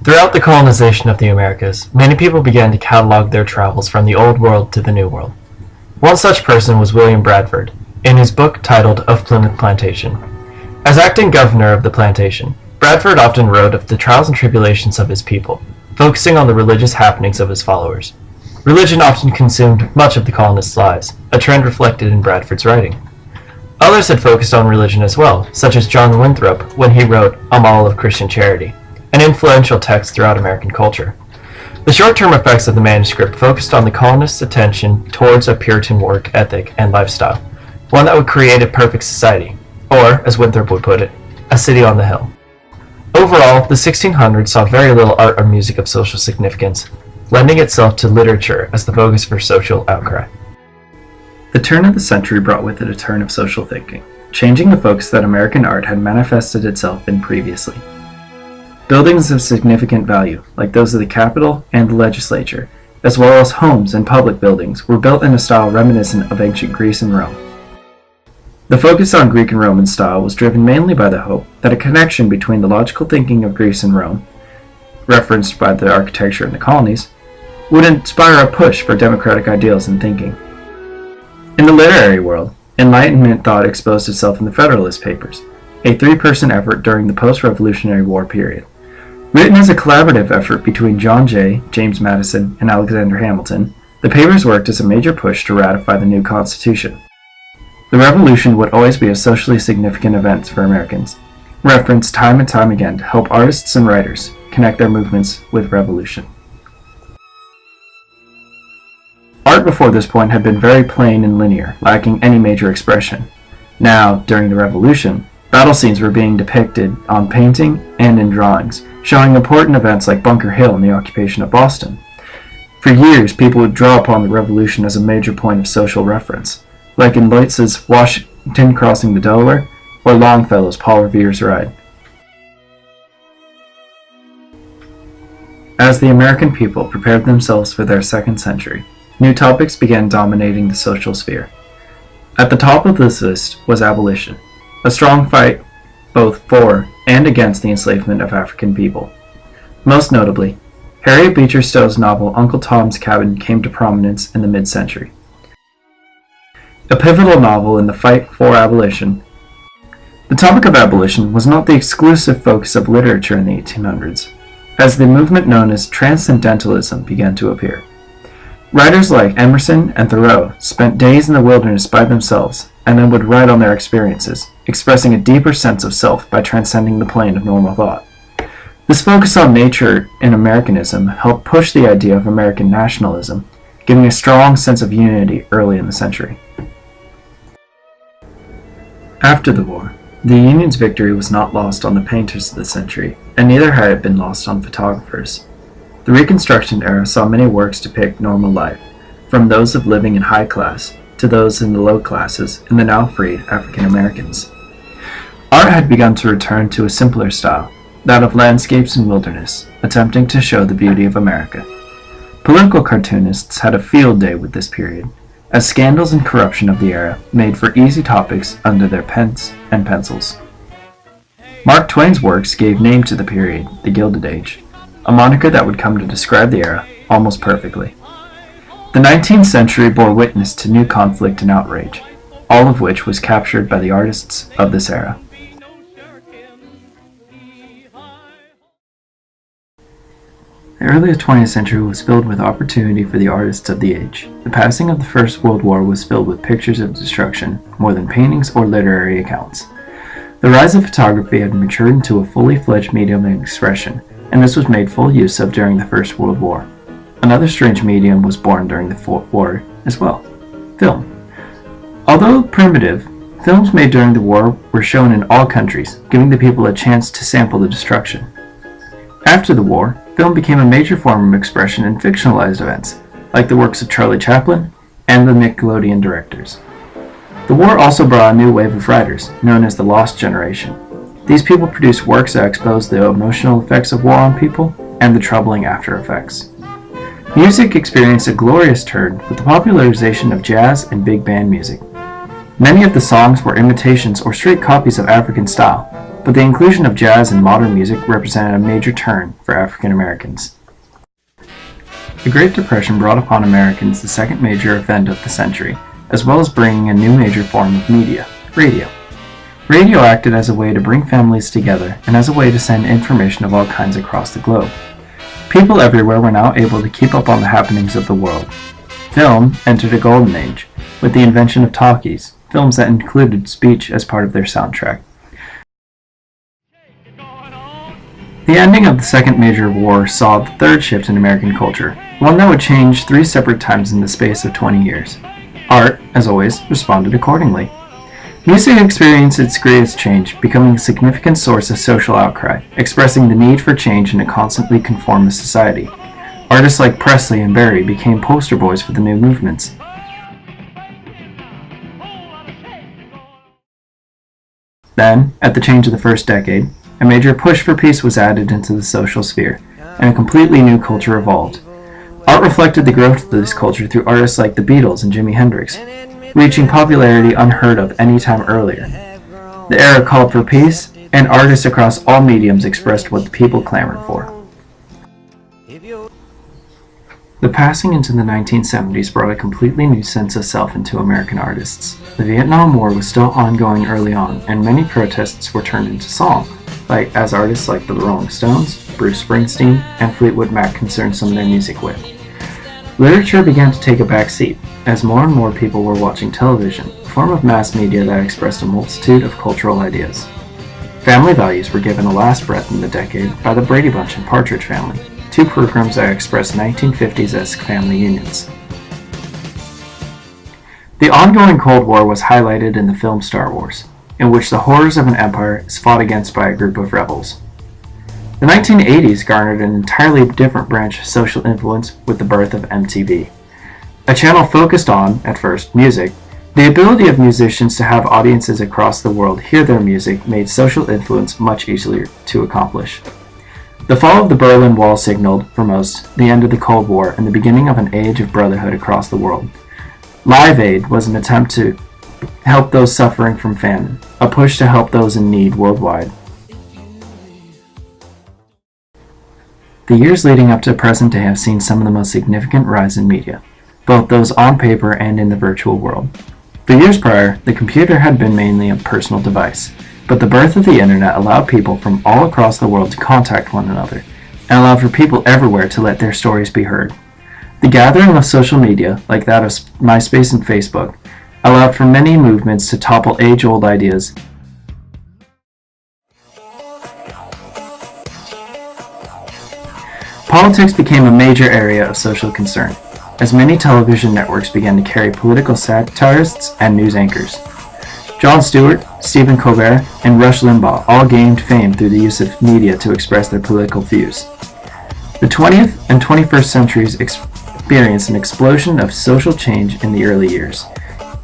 Throughout the colonization of the Americas, many people began to catalog their travels from the Old World to the New World. One such person was William Bradford, in his book titled Of Plymouth Plantation. As acting governor of the plantation, Bradford often wrote of the trials and tribulations of his people, focusing on the religious happenings of his followers. Religion often consumed much of the colonists' lives, a trend reflected in Bradford's writing. Others had focused on religion as well, such as John Winthrop when he wrote A Model of Christian Charity, an influential text throughout American culture. The short-term effects of the manuscript focused on the colonists' attention towards a Puritan work ethic and lifestyle, one that would create a perfect society, or, as Winthrop would put it, a city on the hill. Overall, the 1600s saw very little art or music of social significance, lending itself to literature as the focus for social outcry. The turn of the century brought with it a turn of social thinking, changing the focus that American art had manifested itself in previously. Buildings of significant value, like those of the Capitol and the legislature, as well as homes and public buildings, were built in a style reminiscent of ancient Greece and Rome. The focus on Greek and Roman style was driven mainly by the hope that a connection between the logical thinking of Greece and Rome, referenced by the architecture in the colonies, would inspire a push for democratic ideals and thinking. In the literary world, Enlightenment thought exposed itself in the Federalist Papers, a three-person effort during the post-Revolutionary War period. Written as a collaborative effort between John Jay, James Madison, and Alexander Hamilton, the papers worked as a major push to ratify the new Constitution. The Revolution would always be a socially significant event for Americans, referenced time and time again to help artists and writers connect their movements with revolution. Art before this point had been very plain and linear, lacking any major expression. Now, during the Revolution, battle scenes were being depicted on painting and in drawings, showing important events like Bunker Hill and the occupation of Boston. For years, people would draw upon the Revolution as a major point of social reference, like in Leutze's Washington crossing the Delaware, or Longfellow's Paul Revere's Ride. As the American people prepared themselves for their second century, new topics began dominating the social sphere. At the top of this list was abolition, a strong fight both for and against the enslavement of African people. Most notably, Harriet Beecher Stowe's novel Uncle Tom's Cabin came to prominence in the mid-century. A pivotal novel in the fight for abolition, the topic of abolition was not the exclusive focus of literature in the 1800s, as the movement known as Transcendentalism began to appear. Writers like Emerson and Thoreau spent days in the wilderness by themselves and then would write on their experiences, expressing a deeper sense of self by transcending the plane of normal thought. This focus on nature and Americanism helped push the idea of American nationalism, giving a strong sense of unity early in the century. After the war, the Union's victory was not lost on the painters of the century, and neither had it been lost on photographers. The Reconstruction era saw many works depict normal life, from those of living in high class to those in the low classes and the now freed African Americans. Art had begun to return to a simpler style, that of landscapes and wilderness, attempting to show the beauty of America. Political cartoonists had a field day with this period, as scandals and corruption of the era made for easy topics under their pens and pencils. Mark Twain's works gave name to the period, the Gilded Age, a moniker that would come to describe the era almost perfectly. The 19th century bore witness to new conflict and outrage, all of which was captured by the artists of this era. The early 20th century was filled with opportunity for the artists of the age. The passing of the First World War was filled with pictures of destruction, more than paintings or literary accounts. The rise of photography had matured into a fully fledged medium of expression, and this was made full use of during the First World War. Another strange medium was born during the war as well: film. Although primitive, films made during the war were shown in all countries, giving the people a chance to sample the destruction. After the war, film became a major form of expression in fictionalized events, like the works of Charlie Chaplin and the Nickelodeon directors. The war also brought a new wave of writers, known as the Lost Generation. These people produced works that exposed the emotional effects of war on people and the troubling after effects. Music experienced a glorious turn with the popularization of jazz and big band music. Many of the songs were imitations or straight copies of African style, but the inclusion of jazz and modern music represented a major turn for African Americans. The Great Depression brought upon Americans the second major event of the century, as well as bringing a new major form of media, radio. Radio acted as a way to bring families together and as a way to send information of all kinds across the globe. People everywhere were now able to keep up on the happenings of the world. Film entered a golden age, with the invention of talkies, films that included speech as part of their soundtrack. The ending of the Second Major War saw the third shift in American culture, one that would change 3 separate times in the space of 20 years. Art, as always, responded accordingly. Music experienced its greatest change, becoming a significant source of social outcry, expressing the need for change in a constantly conformist society. Artists like Presley and Barry became poster boys for the new movements. Then, at the change of the first decade, a major push for peace was added into the social sphere, and a completely new culture evolved. Art reflected the growth of this culture through artists like the Beatles and Jimi Hendrix, reaching popularity unheard of any time earlier. The era called for peace, and artists across all mediums expressed what the people clamored for. The passing into the 1970s brought a completely new sense of self into American artists. The Vietnam War was still ongoing early on, and many protests were turned into song, as artists like the Rolling Stones, Bruce Springsteen, and Fleetwood Mac concerned some of their music with. Literature began to take a back seat, as more and more people were watching television, a form of mass media that expressed a multitude of cultural ideas. Family values were given a last breath in the decade by the Brady Bunch and Partridge Family, 2 programs that expressed 1950s-esque family unions. The ongoing Cold War was highlighted in the film Star Wars, in which the horrors of an empire is fought against by a group of rebels. The 1980s garnered an entirely different branch of social influence with the birth of MTV. A channel focused on, at first, music, the ability of musicians to have audiences across the world hear their music made social influence much easier to accomplish. The fall of the Berlin Wall signaled, for most, the end of the Cold War and the beginning of an age of brotherhood across the world. Live Aid was an attempt to help those suffering from famine, a push to help those in need worldwide. The years leading up to present day have seen some of the most significant rise in media, both those on paper and in the virtual world. For years prior, the computer had been mainly a personal device, but the birth of the internet allowed people from all across the world to contact one another, and allowed for people everywhere to let their stories be heard. The gathering of social media, like that of MySpace and Facebook, allowed for many movements to topple age-old ideas. Politics became a major area of social concern, as many television networks began to carry political satirists and news anchors. Jon Stewart, Stephen Colbert, and Rush Limbaugh all gained fame through the use of media to express their political views. The 20th and 21st centuries experienced an explosion of social change in the early years,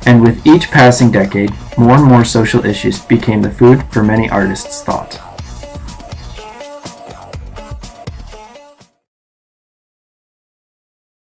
and with each passing decade, more and more social issues became the food for many artists' thought.